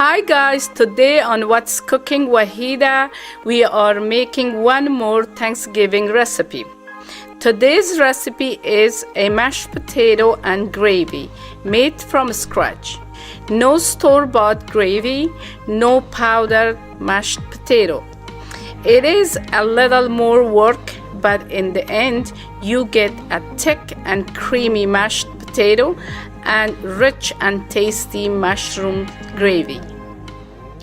Hi guys, today on What's Cooking Wahida, we are making one more Thanksgiving recipe. Today's recipe is a mashed potato and gravy made from scratch. No store-bought gravy, no powdered mashed potato. It is a little more work, but in the end, you get a thick and creamy mashed potato and rich and tasty mushroom gravy.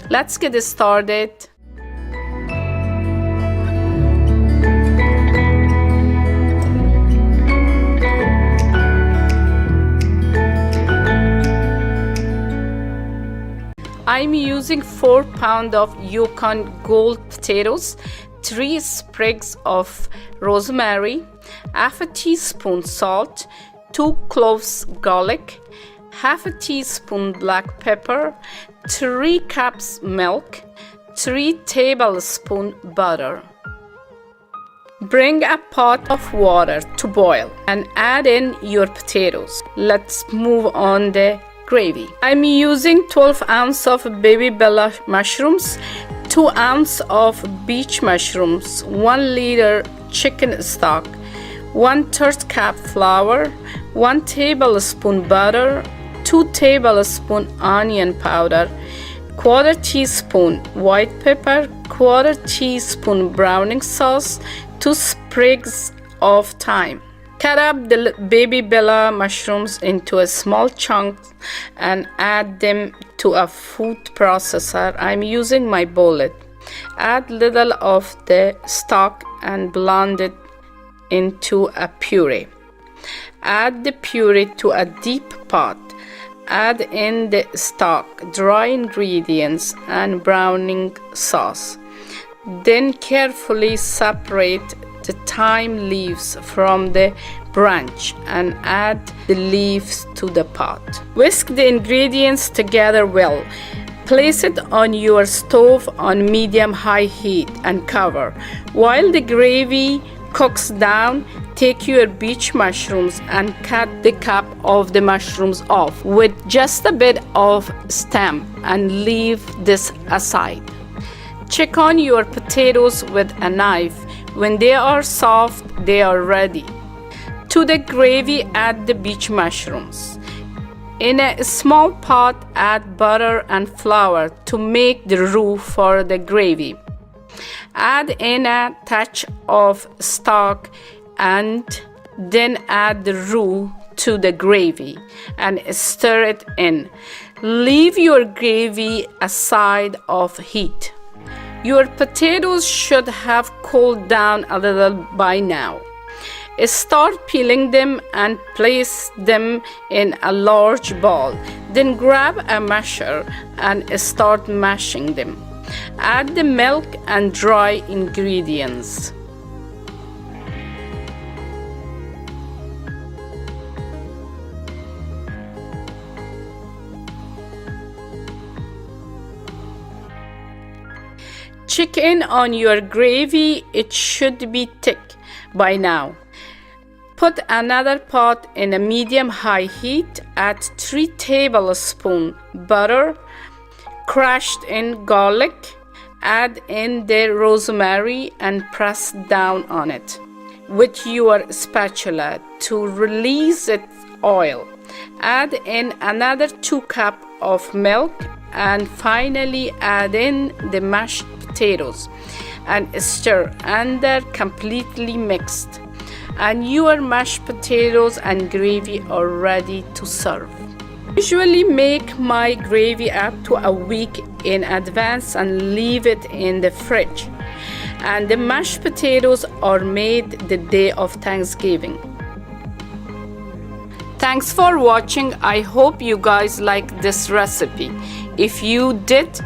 Let's get started. I'm using 4 pounds of Yukon Gold potatoes, 3 sprigs of rosemary, half a teaspoon salt, 2 cloves garlic, half a teaspoon black pepper, 3 cups milk, 3 tablespoons butter. Bring a pot of water to boil and add in your potatoes. Let's move on the gravy. I'm using 12 ounces of baby bella mushrooms, 2 ounces of beach mushrooms, 1 liter chicken stock, 1/3 cup flour, 1 tablespoon butter, 2 tablespoons onion powder, 1/4 teaspoon white pepper, 1/4 teaspoon browning sauce, 2 sprigs of thyme. Cut up the baby bella mushrooms into a small chunks and add them to a food processor. I'm using my bullet. Add little of the stock and blend it into a puree. Add the puree to a deep pot. Add in the stock, dry ingredients, and browning sauce. Then carefully separate the thyme leaves from the branch and add the leaves to the pot. Whisk the ingredients together well. Place it on your stove on medium-high heat and cover. While the gravy cooks down, take your beach mushrooms and cut the cap of the mushrooms off with just a bit of stem and leave this aside. Check on your potatoes with a knife. When they are soft, they are ready. To the gravy, add the beach mushrooms. In a small pot, add butter and flour to make the roux for the gravy. Add in a touch of stock and then add the roux to the gravy and stir it in. Leave your gravy aside of heat. Your potatoes should have cooled down a little by now. Start peeling them and place them in a large bowl. Then grab a masher and start mashing them. Add the milk and dry ingredients. Check in on your gravy. It should be thick by now. Put another pot in a medium-high heat. Add 3 tablespoons butter, crushed in garlic. Add in the rosemary and press down on it with your spatula to release its oil. Add in another 2 cups of milk and finally add in the mashed potatoes and stir until completely mixed. And your mashed potatoes and gravy are ready to serve. Usually make my gravy up to a week in advance and leave it in the fridge. And the mashed potatoes are made the day of Thanksgiving. Thanks for watching. I hope you guys like this recipe. If you did,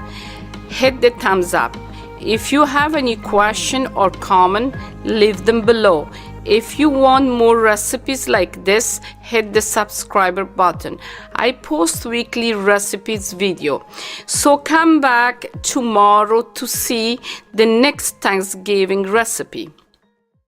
hit the thumbs up. If you have any question or comment, leave them below. If you want more recipes like this, hit the subscriber button. I post weekly recipes video. So come back tomorrow to see the next Thanksgiving recipe.